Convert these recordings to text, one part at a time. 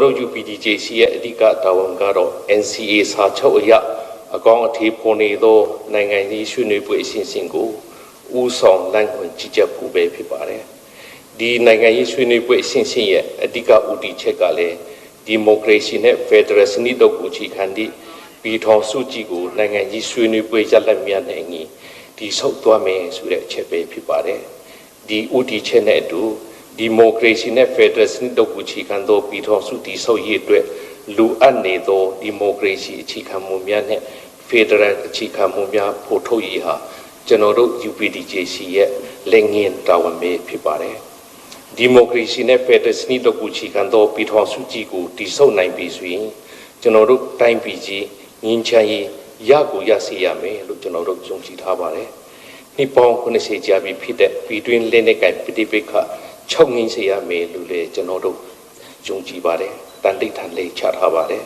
တို့ UPDJC ရဲ့အဓိကတာဝန်ကတော့ NCA စာချုပ်အရအကောင့်အထည်ဖော်နေသောနိုင်ငံရေးဆွေးနွေးပွဲအစဉ်အဆက်ကိုဦးဆောင်လမ်းညွှန်ကြီးကြပ်ဖို့ပဲဖြစ်ပါတယ်ဒီနိုင်ငံရေးဆွေးနွေးပွဲအစဉ်အဆက်ရဲ့အဓိကဦးတည်ချက်ကလည်းဒီမိုကရေစီနဲ့ဖက်ဒရယ်စနစ်တို့ကိုအခြေခံသည့်ပြည်ထောင်စုကြီးကိုနိုင်ငံရေးဆွေးနွေးပွဲရလဒ်များနဲ့အညီဒီဆောက်သွားမယ်ဆိုတဲ့အချက်ပဲဖြစ်ပါတယ်ဒီဦးတည်ချက်နဲ့အတူဒီမိုကရေစီနဲ့ဖက်ဒရယ်စနစ်တို့ကိုအခြေခံသောပြည်ထောင်စုတည်ဆောက်ရေးအတွက်လူအပ်နေသောဒီမိုကရေစီအခြေခံမှုများနဲ့ဖက်ဒရယ်အခြေခံမှုများဖော်ထုတ်ရေးဟာကျွန်တော်တို့ UPDJC ရဲ့လက်ငင်းတာဝန်ပဲဖြစ်ပါတယ်ဒီမိုကရေစီနဲ့ဖက်ဒရယ်စနစ်တို့ကိုအခြေခံသောပြည်ထောင်စုကြီးကိုတည်ဆောက်နိုင်ပြီဆိုရင်ကျွန်တော်တို့တိုင်းပြည်ကြီးငြိမ်းချမ်းရေးရကိုရစေရမယ်လို့ကျွန်တော်တို့ယုံကြည်ထားပါတယ်နှစ်ပေါင်း90ကြာပြီဖြစ်တဲ့ပြည်တွင်းလက်နက်ကိုင်ပဋိပက္ခချုပ်ငင်းစေရမယ်လို့လည်းကျွန်တော်တို့ယုံကြည်ပါတယ်တန်တိတ်ထန်လေးချထားပါတယ်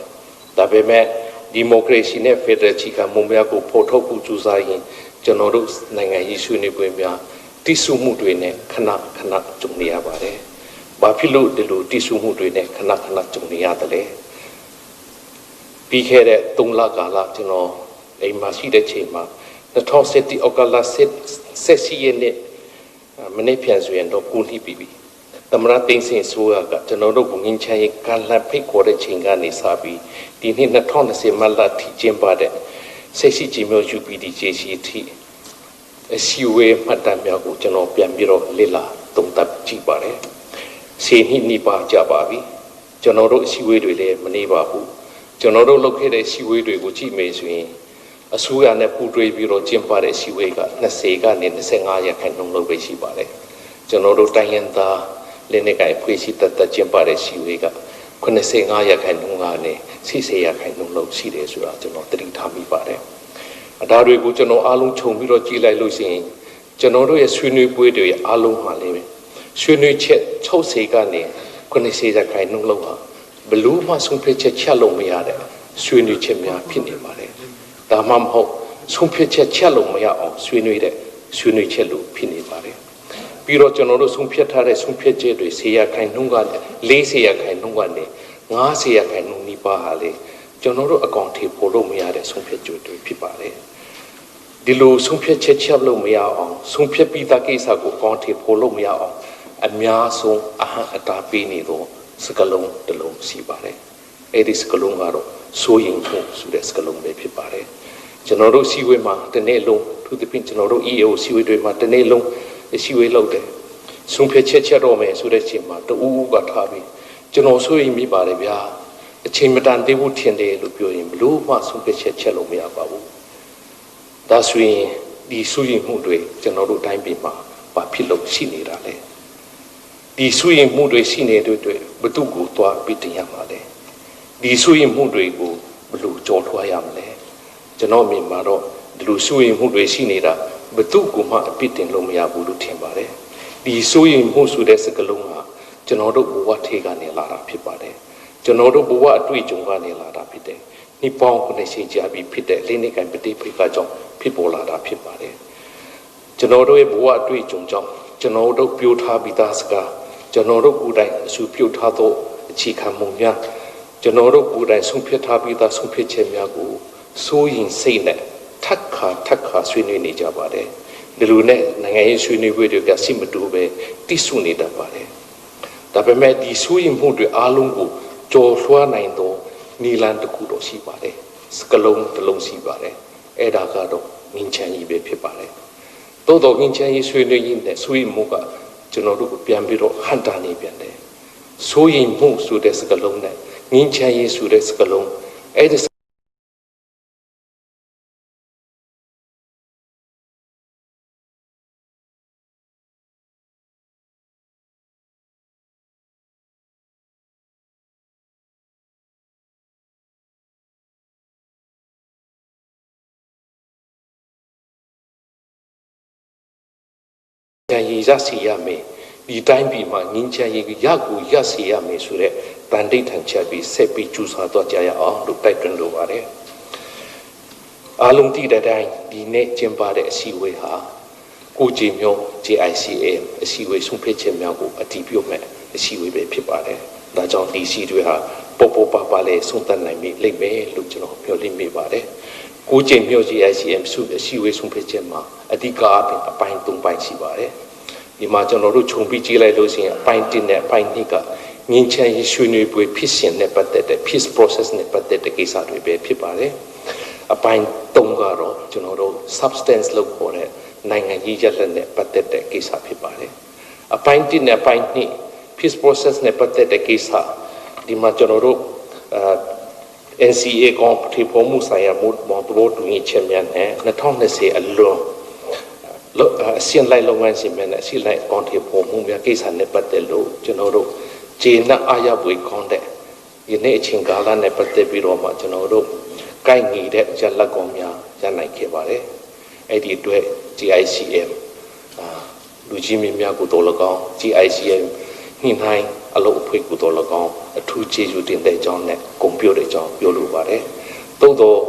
ဒါပေမဲ့ဒီမိုကရေစီနဲ့ဖက်ဒရယ်အခြေခံမှုများကိုဖော်ထုတ်ဖို့ကြိုးစားရင်ကျွန်တော်တို့နိုင်ငံရေးဆွေးနွေးပွဲများတည်ဆူမှုတွေနဲ့ခဏခဏကြုံနေရပါတယ်ဘာဖြစ်လို့ဒီလိုတည်ဆူမှုတွေနဲ့ခဏခဏကြုံနေရတယ်လဲပြီးခဲ့တဲ့3လကာလကျွန်တော်အိမ်မှာရှိတဲ့ချိန်မှာ2017အောက်ကလာဆက်ရက်နေ့မနေ့ပြန်ဆိုရင်တော့9နှစ်ပြီသမရသိန်းစင်ဆိုးကကျွန်တော်တို့ကိုငင်းချင်ရေးကလပ်ဖိတ်ခေါ်တဲ့ချိန်ကနေစပြီးဒီနှစ်2020မှလာထိကျင်းပတဲ့ဆက်ရှိကြီးမျိုး UPDJC ထိအစည်းအဝေးမှတ်တမ်းများကိုကျွန်တော်ပြန်ပြီးတော့လေ့လာသုံးသပ်ကြည့်ပါတယ်10နှစ်နီးပါးကြာပါပြီကျွန်တော်တို့အစည်းအဝေးတွေလည်းမနေပါဘူးကျွန်တော်တို့လုပ်ခဲ့တဲ့အစည်းအဝေးတွေကိုကြည့်မယ်ဆိုရင်အစိုးရနဲ့ပူးတွဲပြီးတော့ကျင်းပတဲ့အစည်းအဝေးက20ကနေ25ရာခိုင်နှုန်းလောက်ပဲရှိပါတယ်ကျွန်တော်တို့တိုင်းရင်းသားလက်နက်ကိုင်ဖွဲ့စည်းတတ်ကျင်းပတဲ့အစည်းအဝေးက95ရာခိုင်နှုန်းကနေ40ရာခိုင်နှုန်းလောက်ရှိတယ်ဆိုတာကျွန်တော်သတိထားမိပါတယ်ဒါတွေကိုကျွန်တော်အားလုံးခြုံပြီးတော့ကြည့်လိုက်လို့ရှိရင်ကျွန်တော်တို့ရဲ့ဆွေးနွေးပွဲတွေအားလုံးမှာလည်းဆွေးနွေးချက်60ကနေ90ရာခိုင်နှုန်းလောက်ဟာဘလို့မှဆုံးဖြတ်ချက်ချက်လို့မရတဲ့ဆွေးနွေးချက်များဖြစ်နေပါတယ်ဒါမှမဟုတ်ဆုံးဖြတ်ချက်ချက်လို့မရအောင်ဆွေးနွေးတဲ့ဆွေးနွေးချက်လို့ဖြစ်နေပါတယ်ပြီးတော့ကျွန်တော်တို့ဆုံးဖြတ်ထားတဲ့ဆုံးဖြတ်ချက်တွေ10ရာခိုင်နှုန်းကနေ40ရာခိုင်နှုန်းကနေ50ရာခိုင်နှုန်းနီးပါးဟာလေကျွန်တော်တို့အကောင့်ထေပေါ်လို့မရတဲ့ဆုံးဖြတ်ချက်တွေဖြစ်ပါတယ်ဒီလိုဆုံးဖြတ်ချက်ချက်လို့မရအောင်ဆုံးဖြတ်ပြီးသားကိစ္စကိုအကောင့်ထေပေါ်လို့မရအောင်အများဆုံးအဟံအတားပေးနေတော့စကလုံးတစ်လုံးရှိပါတယ်အဲ့ဒီစကလုံးကတော့စိုးရင်မှုဆိုတဲ့စကလုံးပဲဖြစ်ပါတယ်ကျွန်တော်တို့စီဝေးမှာတနေ့လုံးသူတပင်းကျွန်တော်တို့ EAO စီဝေးတွေမှာတနေ့လုံးစီဝေးလုပ်တယ်ဆုံးဖြတ်ချက်တော့မယ်ဆိုတဲ့ချိန်မှာတူဦးကထားပြီးကျွန်တော်စိုးရင်မိပါတယ်ဗျာအချိန်မတန်သေးဘူးထင်တယ်လို့ပြောရင်ဘလို့မှဆုံးဖြတ်ချက်လို့မရပါဘူးဒါဆိုရင်ဒီစိုးရင်မှုတွေကျွန်တော်တို့တိုင်းပြည်မှာဘာဖြစ်လို့ရှိနေတာလဲဒီစိုးရင်မှုတွေရှိနေတဲ့အတွက်ဘသူကိုသွားပြီးတင်ရမှာလဲဒီစိုးရင်မှုတွေကိုဘလို့ကြော်ထွားရမလဲကျွန်တော်မြင်မှာတော့ဒီလိုစိုးရင်မှုတွေရှိနေတာဘသူကိုမှအပြစ်တင်လို့မရဘူးလို့ထင်ပါတယ်ဒီစိုးရင်မှုဆိုတဲ့စကားလုံးဟာကျွန်တော်တို့ဘဝထေကနေလာတာဖြစ်ပါတယ်ကျွန်တော်တို့ဘဝအတွေ့အကြုံကနေလာတာဖြစ်တယ်နှစ်ပေါင်း90ကြာပြီဖြစ်တဲ့လက်နက်ကိုင်ပဋိပက္ခကြောင့်ဖြစ်ပေါ်လာတာဖြစ်ပါတယ်ကျွန်တော်တို့ရဲ့ဘဝအတွေ့အကြုံကြောင့်ကျွန်တော်တို့ပြောထားပြီးသားစကားကျွန်တော်တို့ကိုယ်တိုင်အဆူပြုတ်ထားသောအခြေခံမှုများကျွန်တော်တို့ကိုယ်တိုင်ဆုံးဖြတ်ထားပြီးသားဆုံးဖြတ်ချက်များကိုစိုးရင်စိတ်နဲ့ထပ်ခါဆွေးနွေးနေကြပါတယ်ဒီလိုနဲ့နိုင်ငံရေးဆွေးနွေးပွဲတွေကစိတ်မတူပဲတိစုနေတတ်ပါတယ်ဒါပေမဲ့ဒီစိုးရင်မှုတွေအားလုံးကိုကြော်လွှားနိုင်သောနီလန်တစ်ခုတော့ရှိပါတယ်စကလုံးတစ်လုံးရှိပါတယ်အဲ့ဒါကတော့ငင်းချမ်းကြီးပဲဖြစ်ပါတယ်တိုးတော်ငင်းချမ်းကြီးဆွေးနွေးရင်းနဲ့ဆွေးမှုကကျွန်တော်တို့ကိုပြန်ပြီးတော့ဟန်တာနေပြန်တယ်စိုးရင်မှုဆိုတဲ့စကလုံးနဲ့ငင်းချမ်းကြီးဆိုတဲ့စကလုံးအဲ့ဒီရစီရမယ်ဒီတိုင်းပြည်မှာငင်းချရေးရကိုရစီရမယ်ဆိုတဲ့တန်တိတ်ထန်ချက်ပြီးဆက်ပြီးကျူစာတော့ကြရအောင်လို့တိုက်တွန်းလိုပါတယ်အားလုံးတည်တဲ့တိုင်းဒီနေ့ကျင်းပတဲ့အစည်းအဝေးဟာကိုကြည်မျိုး JICM အစည်းအဝေးဆုံးဖြတ်ချက်များကိုအတည်ပြုမဲ့အစည်းအဝေးပဲဖြစ်ပါတယ်ဒါကြောင့်ဒီစီတွေဟာ ပေါ်ပါပါလေးဆုံးသတ်နိုင်ပြီလိမ့်မယ်လို့ကျွန်တော်ပြောလိမ့်မိပါတယ်ကိုကျင်းမျိုးကြီး ICM စုအစည်းအဝေးဆုံးဖြတ်ချက်မှာအဓိကအပြင်အပိုင်း၃ပိုင်းရှိပါတယ်ဒီမှာကျွန်တော်တို့ခြုံပြီးကြည့်လိုက်လို့ရှိရင်အပိုင်း၁နဲ့အပိုင်း၂ကငင်းချမ်းရေးဆွေးနွေးပွဲဖြစ်စဉ်နဲ့ပတ်သက်တဲ့ peace process နဲ့ပတ်သက်တဲ့ကိစ္စတွေပဲဖြစ်ပါတယ်အပိုင်း၃ကတော့ကျွန်တော်တို့ substance လို့ခေါ်တဲ့နိုင်ငံရေးရလဒ်နဲ့ပတ်သက်တဲ့ကိစ္စဖြစ်ပါတယ်အပိုင်း၁နဲ့အပိုင်း၂ peace process နဲ့ပတ်သက်တဲ့ကိစ္စဒီမှာကျွန်တော်တို့NCA ကောင်ထေပေါ်မှုဆိုင်ရာမူဘောတူညီချက်များနဲ့2020အလွန်အစင်းလိုက်လုပ်ငန်းစဉ်များနဲ့အစင်းလိုက်ကောင်ထေပေါ်မှုများကိစ္စနဲ့ပတ်သက်လို့ကျွန်တော်တို့ဂျေနအားရပွေခေါင်းတဲ့ယနေ့အချိန်ကာလနဲ့ပတ်သက်ပြီးတော့မှကျွန်တော်တို့ကိုက်ညီတဲ့ရလဒ်ကောင်များရနိုင်ခဲ့ပါတယ်အဲ့ဒီအတွက် GICM လူကြီးမင်းများကိုတော်လကောင်း GICM ညှိနှိုင်းအလုပ်အဖွဲ့ကိုတော်လကောင်းအထူးကျေးဇူးတင်တဲ့အကြောင်းနဲ့ဂုဏ်ပြုတဲ့အကြောင်းပြောလိုပါတယ်သို့တော့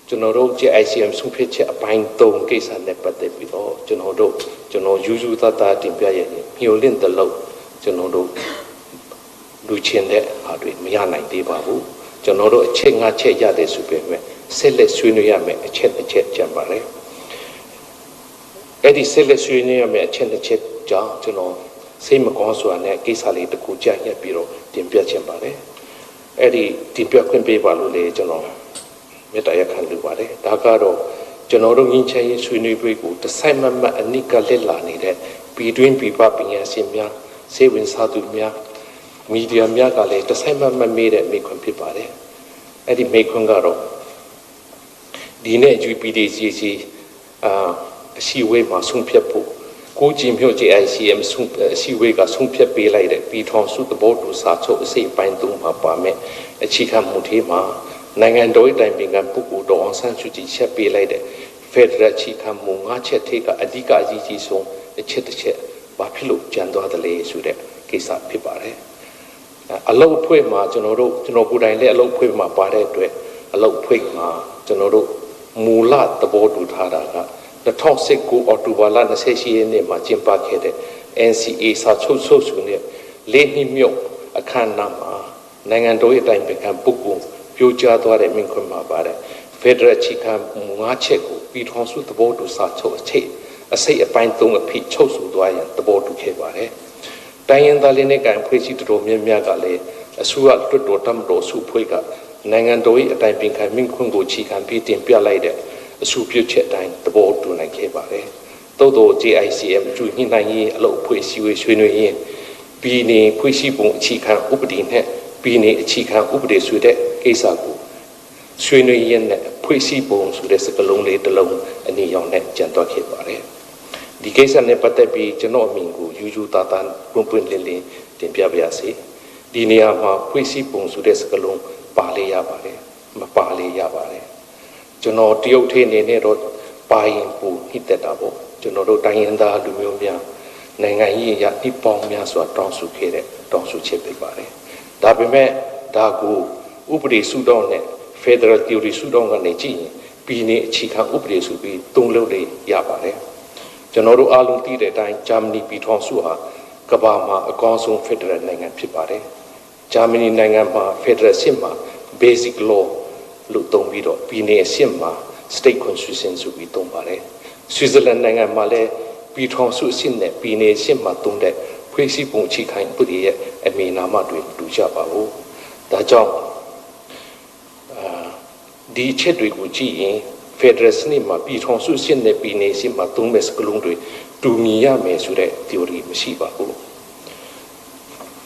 ကျွန်တော်တို့ GICM ဆုံးဖြတ်ချက်အပိုင်း၃ကိစ္စနဲ့ပတ်သက်ပြီးတော့ကျွန်တော်ယူယူသားသားတင်ပြရရင်မျှော်လင့်တဲ့လို့ကျွန်တော်တို့လူချင်းတဲ့ဟာတွေမရနိုင်သေးပါဘူးကျွန်တော်တို့အချက်၅ချက်ရတယ်ဆိုပေမဲ့ဆက်လက်ဆွေးနွေးရမယ်အချက်တစ်ချက်ကြံပါတယ်အဲ့ဒီဆက်လက်ဆွေးနွေးရမယ်အချက်တစ်ချက်ကြောင့်ကျွန်တော်စိတ်မကောင်းစွာနဲ့ကိစ္စလေးတစ်ခုကြားရပြီးတော့တင်ပြချင်ပါတယ်အဲ့ဒီတင်ပြခွင့်ပေးပါလို့လေကျွန်တော်မေတ္တာရပ်ခံလိုပါတယ်ဒါကတော့ကျွန်တော်တို့ငင်းချရေးဆွေးနွေးပွဲကိုတစ်ဆိုင်မမတ်အနိကလက်လာနေတဲ့ပြည်တွင်းပြည်ပပညာရှင်များစေဝင်စားသူများမီဒီယာများကလည်းတစ်ဆိုင်မမတ်မေးတဲ့မိခွန်းဖြစ်ပါတယ်အဲ့ဒီမိခွန်းကတော့ဒီနေ့ UPDJC အစည်းအဝေးမှာဆုံးဖြတ်ဖို့ကိုကြည်မြို့ GICM အစည်းအဝေးကဆုံးဖြတ်ပေးလိုက်တဲ့ပြည်ထောင်စုသဘောတူစာချုပ်အစိပ်ပိုင်း၃မှာပါမယ်အခြေခံမူထဲမှာနိုင်ငံတော်၏တိုင်ပင်ခံပုဂ္ဂိုလ်တော်အောင်ဆန်းစုကြည်ချက်ပေးလိုက်တဲ့ Federal အခြေခံမူ၅ချက်ထိကအဓိကအရေးကြီးဆုံးအချက်တစ်ချက်ဘာဖြစ်လို့ကြံသွားတယ်လဲဆိုတဲ့ကိစ္စဖြစ်ပါတယ်အလုပ်အဖွဲ့မှာကျွန်တော်ကိုယ်တိုင်လည်းအလုပ်အဖွဲ့မှာပါတဲ့အတွက်အလုပ်အဖွဲ့မှာကျွန်တော်တို့မူလသဘောတူထားတာက2019အောက်တိုဘာလ28ရက်နေ့မှာကျင်းပခဲ့တဲ့ NCA စာချုပ်ဆုပ်ဆိုတဲ့လေးနှစ်မြောက်အခမ်းအနားမှာနိုင်ငံတော်ရဲ့တိုင်ပင်ခံပုဂ္ဂိုလ်ပြောကြားသွားတဲ့မိန့်ခွန်းမှာပါတယ် Federal ချီခံ၅ချက်ကိုပြည်ထောင်စုသဘောတူစာချုပ်အစိပ်အပိုင်း၃အဖြစ်ချုပ်ဆိုသွားရန်သဘောတူခဲ့ပါတယ်တိုင်းရင်းသားလေးနဲ့ကံဖွဲ့စည်းတော်များများကလည်းအစိုးရတွတ်တော်တမ်တော်စုဖွဲ့ကနိုင်ငံတော်ရဲ့အတိုင်ပင်ခံမိန့်ခွန်းကိုချီခံပြီးတင်ပြလိုက်တဲ့အစုပြုချက်တိုင်းသဘောတူနိုင်ခဲ့ပါတယ်။သို့သော GICM ကျူညှိနှိုင်းရေးအလုပ်အဖွဲ့အစည်းအဝေးဆွေးနွေးရင်းပြည်내ဖွဲ့စည်းပုံအခြေခံဥပဒေနဲ့ပြည်내အခြေခံဥပဒေဆိုတဲ့ကိစ္စကိုဆွေးနွေးရင်းနဲ့ဖွဲ့စည်းပုံဆိုတဲ့စကားလုံးလေးတစ်လုံးအနည်းရောက်နဲ့ကြံသွားခဲ့ပါတယ်။ဒီကိစ္စနဲ့ပတ်သက်ပြီးကျွန်တော်အမြင်ကိုယူသားသားပွင့်လင်းလင်းတင်ပြပါရစေ။ဒီနေရာမှာဖွဲ့စည်းပုံဆိုတဲ့စကားလုံးပါလေရပါတယ်။မပါလေရပါတယ်။ကျွန်တော်တရုတ်ထေအနေနဲ့တော့ပါရင်ပူနှိမ့်သက်တာပေါ့ကျွန်တော်တို့တိုင်းရင်းသားလူမျိုးများနိုင်ငံရေးရနှိပေါင်းများစွာတောင်းဆိုခဲ့တဲ့တောင်းဆိုချက်ဖြစ်ပါတယ်ဒါပေမဲ့ဒါကိုဥပဒေစုတောင်းနဲ့ Federal Theory စုတောင်းကနေကြည့်ရင်ပြည်내အခြေခံဥပဒေဆိုပြီးသုံးလို့လေးရပါတယ်ကျွန်တော်တို့အားလုံးသိတဲ့အတိုင်းဂျာမနီပြည်ထောင်စုဟာကမ္ဘာမှာအကောင်းဆုံး Federal နိုင်ငံဖြစ်ပါတယ်ဂျာမနီနိုင်ငံမှာ Federal စစ်မှာ Basic Lawလို့သုံးပြီးတော့ပြည်내အဆင့်မှာ State Constitution ဆိုပြီးသုံးပါတယ်ဆွစ်ဇာလန်နိုင်ငံမှာလည်းပြည်ထောင်စုအဆင့်နဲ့ပြည်내အဆင့်မှာသုံးတဲ့ဖွဲ့စည်းပုံအခြေခံဥပဒေရဲ့အမည်နာမတွေတူကြပါဘူးဒါကြောင့်ဒီချက်တွေကိုကြည့်ရင် Federal စနစ်မှာပြည်ထောင်စုအဆင့်နဲ့ပြည်내အဆင့်မှာသုံးမဲ့စကားလုံးတွေတူညီရမယ်ဆိုတဲ့ theory မရှိပါဘူး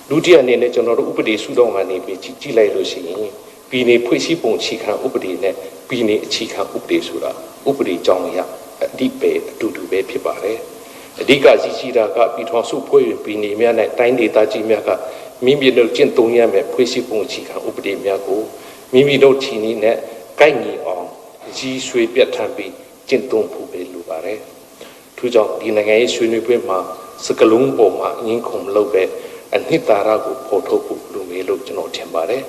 ဒုတိယအနေနဲ့ကျွန်တော်တို့ဥပဒေစုတောင်းကနေပြီးကြည့်လိုက်လို့ရှိရင်ပြည်내ဖွဲ့စည်းပုံအခြေခံဥပဒေနဲ့ပြည်내အခြေခံဥပဒေဆိုတာဥပဒေကြောင်းအရအဓိပ္ပာယ်အတူတူပဲဖြစ်ပါတယ်အဓိကကြီးကြီးတာကပြည်ထောင်စုဖွဲ့ဝင်ပြည်내များနဲ့တိုင်းဒေသကြီးများကမိမိတို့ကျင့်သုံးရမယ့်ဖွဲ့စည်းပုံအခြေခံဥပဒေများကိုမိမိတို့ချီနီနဲ့ကိုက်ညီအောင်ကြီးဆွေပြတ်ထန်ပြီးကျင့်သုံးဖို့ပဲလိုပါတယ်ထို့ကြောင့်ဒီနိုင်ငံရေးဆွေးနွေးပွဲမှာစကလုံးပေါ်မှာငင်းခုန်လို့ပဲအနှစ်သာရကိုဖော်ထုတ်ဖို့လိုမယ်လို့ကျွန်တော်ထင်ပါတယ်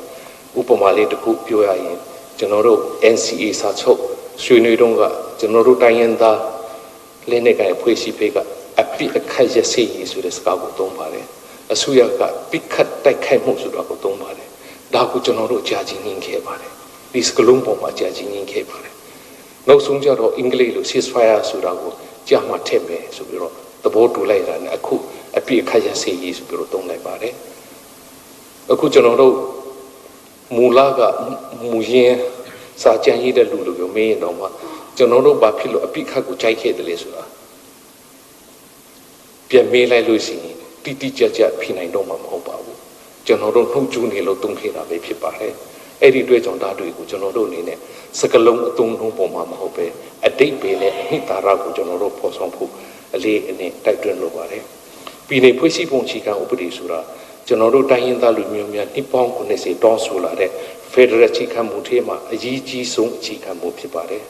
ဥပမာလေးတစ်ခုပြောရရင်ကျွန်တော်တို့ NCA စာချုပ်ဆွေးနွေးတော့ကကျွန်တော်တို့တိုင်းရင်းသားလက်နက်ကိုင်ဖွဲ့စည်းပေးကအပြစ်အခက်ရစေရေးဆိုတဲ့စကားကိုသုံးပါတယ် အစိုးရကပိတ်ခတ်တိုက်ခိုက်မှုဆိုတာကိုသုံးပါတယ်ဒါကိုကျွန်တော်တို့ကြာချင်းငင်းခဲ့ပါတယ်ဒီစကလုံးပေါ်မှာကြာချင်းငင်းခဲ့ပါတယ်နောက်ဆုံးကြတော့အင်္ဂလိပ်လို ceasefire ဆိုတာကိုကြာမှထည့်မယ်ဆိုပြီးတော့သဘောတူလိုက်တာနဲ့အခုအပြည့်အခါရစေရေးဆိုပြီးတော့သုံးလိုက်ပါတယ်အခုကျွန်တော်တို့မူလကမူရင်းစာကြံရည်တဲ့လူလိုမျိုးမင်းတော့မှကျွန်တော်တို့ဘာဖြစ်လို့အပြည့်ခတ်ကိုကြိုက်ခဲ့တယ်လဲဆိုတာပြန်မေးလိုက်လို့ရှိရင်တိတိကျကျဖြစ်နိုင်တော့မှာမဟုတ်ပါဘူးကျွန်တော်တို့နှုတ်ကျူးနေလို့တုံးခဲ့တာပဲဖြစ်ပါတယ်အဲ့ဒီတွေ့ကြောင့်ဓာတ်တွေကိုကျွန်တော်တို့အနေနဲ့စကလုံးအသုံးလုံးပေါ်မှာမဟုတ်ပဲအတိတ်ပဲနဲ့အနှစ်သာရကိုကျွန်တော်တို့ဖော်ဆောင်ဖို့အလေးအနက်တိုက်တွန်းလိုပါတယ်ပြည်내ဖွဲ့စည်းပုံခြေခံဥပဒေဆိုတာကျွန်တော်တို့တိုင်းရင်းသားလူမျိုးများနှစ်ပေါင်း90တောင်းဆိုလာတဲ့ Federal ခြေခံမှုထဲမှာအရေးကြီးဆုံးခြေခံမှုဖြစ်ပါတယ်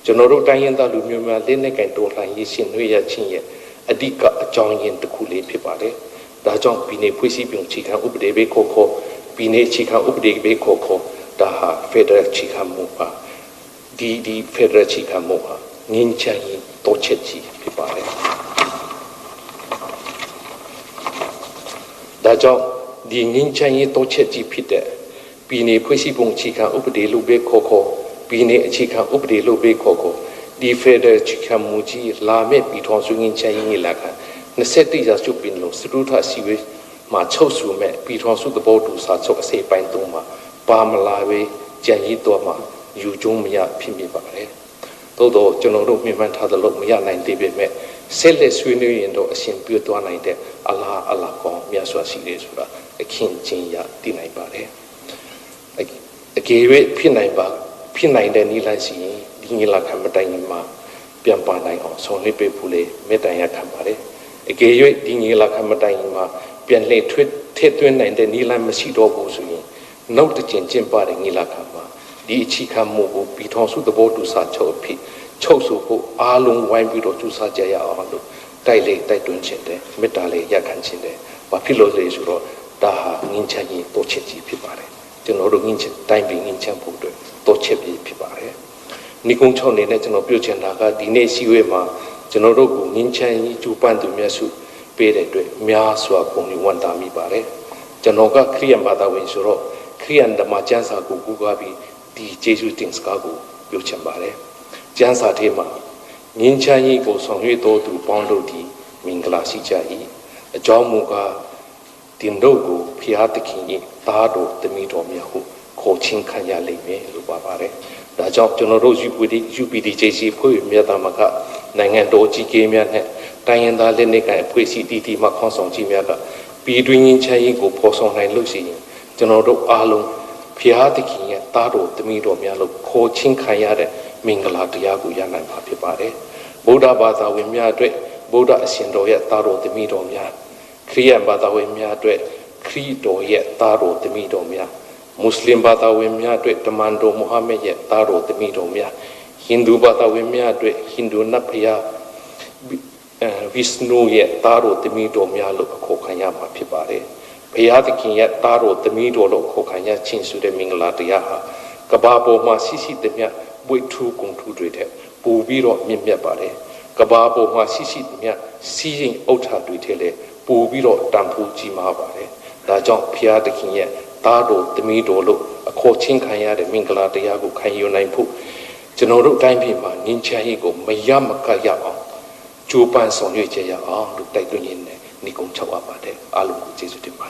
ကျွန်တော်တို့တိုင်းရင်းသားလူမျိုးများလက်နက်ကင်တော်လှန်ရေးရှင်နွေရချင်းရဲ့အဓိကအကြောင်းရင်းတစ်ခုလေးဖြစ်ပါတယ်ဒါကြောင့်ပြည်내ဖွဲ့စည်းပုံခြေခံဥပဒေပဲခေါ်ပြည်내ခြေခံဥပဒေပဲခေါ်ဒါဟာ Federal ခြေခံမှုပါဒီ Federal ခြေခံမှုဟာငင်းချင်ရင်တော့ချက်ကြီးဖြစ်ပါတယ်ဒါကြောင့်ဒီငင်းချင်ရင်တော့ချက်ကြီးဖြစ်တဲ့ပြည်내ဖွဲ့စည်းပုံခြေခံဥပဒေလို့ပဲခေါ်ပြည်내အခြေခံဥပဒေလို့ပဲခေါ်ဒီ Federal ခြေခံမှုကြီးလာမဲ့ပြည်ထောင်စုငင်းချင်ရင်လာခံ21ရာစုပင်လုံးစတုထစီဝေးမှာချုပ်ဆိုမဲ့ပြည်ထောင်စုသဘောတူစာချုပ်အစိပ်ပိုင်း3မှာပါမလာပဲကြံရည်တော်မှာယူကျုံးမရဖြစ်မိပါတယ်သို့တော့ကျွန်တော်တို့မြင်မှန်းထားသလိုမရနိုင်သေးပေမဲ့ဆက်လက်ဆွေးနွေးရင်တော့အရှင်ပြတ်သွားနိုင်တဲ့အလားကောင်းမြတ်စွာရှိတယ်ဆိုတာအခင်းချင်းရသိနိုင်ပါတယ်အကယ်၍ဖြစ်နိုင်တဲ့နည်းလမ်းရှိရင်ဒီညီလာခံမတိုင်ခင်မှာပြန်ပါနိုင်အောင်ဆောင်ရွက်ပေးဖို့လေမေတ္တာရခံပါတယ်အကယ်၍ဒီညီလာခံမတိုင်ခင်မှာပြန်လှည့်ထည့်သွင်းနိုင်တဲ့နည်းလမ်းမရှိတော့ဘူးဆိုရင်နောက်တစ်ကျင့်ကျင့်ပါတဲ့ညီလာခံမှာဒီအခြေခံမှုကိုပြည်ထောင်စုသဘောတူစာချုပ်အဖြစ်ချုပ်ဆိုဖို့အားလုံးဝိုင်းပြီးတော့ကြိုးစားကြရအောင်လို့တိုက်တွန်းခြင်းတယ်မေတ္တာလေးရခံခြင်းတယ်ဘာဖြစ်လို့လဲဆိုတော့ဒါဟာငင်းချင်ရင်တိုးချက်ကြီးဖြစ်ပါတယ်ကျွန်တော်တို့ငင်းချင်တိုင်းပြည်ငင်းချင်ဖို့အတွက်တိုးချက်ကြီးဖြစ်ပါတယ်နိကုံချောင်းနေနဲ့ကျွန်တော်ပြောချင်တာကဒီနေ့စီဝေးမှာကျွန်တော်တို့ကိုငင်းချင်ကြီးကျူပန်းသူများစုပေးတဲ့အတွက်များစွာပုံရဝန်တာမိပါတယ်ကျွန်တော်ကခရိယန်ဘာသာဝင်ဆိုတော့ခရိယန်ဓမ္မကျမ်းစာကိုကူးကားပြီးဒီဂျေဇုတင်စကားကိုပြောချင်ပါတယ်ကျမ်းစာထဲမှာငင်းချမ်းရေးကိုဆောင်ရွက်တော်သူပေါင်းတို့သည်မင်္ဂလာရှိကြ၏အကြောင်းမူကားတင်တို့ကိုဖျားသခင်၏သားတော်သမီးတော်များဟုခေါ်ချင်းခံရလိမ့်မယ်လို့ပါပါတယ်ဒါကြောင့်ကျွန်တော်တို့ UPDJC ဖွဲ့မြတ်သားမကနိုင်ငံတော်ကြီးကြီးများနဲ့တိုင်းရင်းသားလက်နက်ကိုင်အဖွဲ့အစည်းတည်တည်မှခေါင်းဆောင်ကြီးများကပြည်တွင်းငင်းချမ်းရေးကိုဖော်ဆောင်နိုင်လို့ရှိရင်ကျွန်တော်တို့အားလုံးဖျားသခင်ရဲ့သားတော်သမီးတော်များလို့ခေါ်ချင်းခံရတဲ့မင်္ဂလာတရားကိုရနိုင်မှာဖြစ်ပါတယ်ဗုဒ္ဓဘာသာဝင်များအတွက်ဗုဒ္ဓအရှင်တော်ရဲ့သားတော်သမီးတော်များခရစ်ယာန်ဘာသာဝင်များအတွက်ခရစ်တော်ရဲ့သားတော်သမီးတော်များမွတ်စလင်ဘာသာဝင်များအတွက်တမန်တော်မုဟမ္မဒ်ရဲ့သားတော်သမီးတော်များဟိန္ဒူဘာသာဝင်များအတွက်ဟိန္ဒူနတ်ဖျားဝိစနုရဲ့သားတော်သမီးတော်များလို့ခေါ်ခံရမှာဖြစ်ပါတယ်ဘုရားသခင်ရဲ့သားတော်သမီးတော်လို့ခေါ်ခံရခြင်းဆိုတဲ့မင်္ဂလာတရားဟာကဘာပေါ်မှာရှိသမျှဝိထုကုံထုတွေတဲ့ပူပြီးတော့မြင့်မြတ်ပါတယ်ကဘာပေါ်မှာရှိသမျှစီးရင်ဥထာတွေတဲ့လေပူပြီးတော့တန်ဖိုးကြီးမားပါတယ်ဒါကြောင့်ဘုရားသခင်ရဲ့သားတော်သမီးတော်လို့အခေါ်ချင်းခံရတဲ့မင်္ဂလာတရားကိုခံယူနိုင်ဖို့ကျွန်တော်တို့တိုင်းပြည်မှာငင်းချမ်းရေးကိုမရမကရအောင်ကြိုးပမ်းဆောင်ရွက်ကြရအောင်လို့တိုက်တွန်းရင်းနဲ့ညီကုံချောက်ပါပါတယ်အားလုံးကိုကျေးဇူးတင်ပါတယ်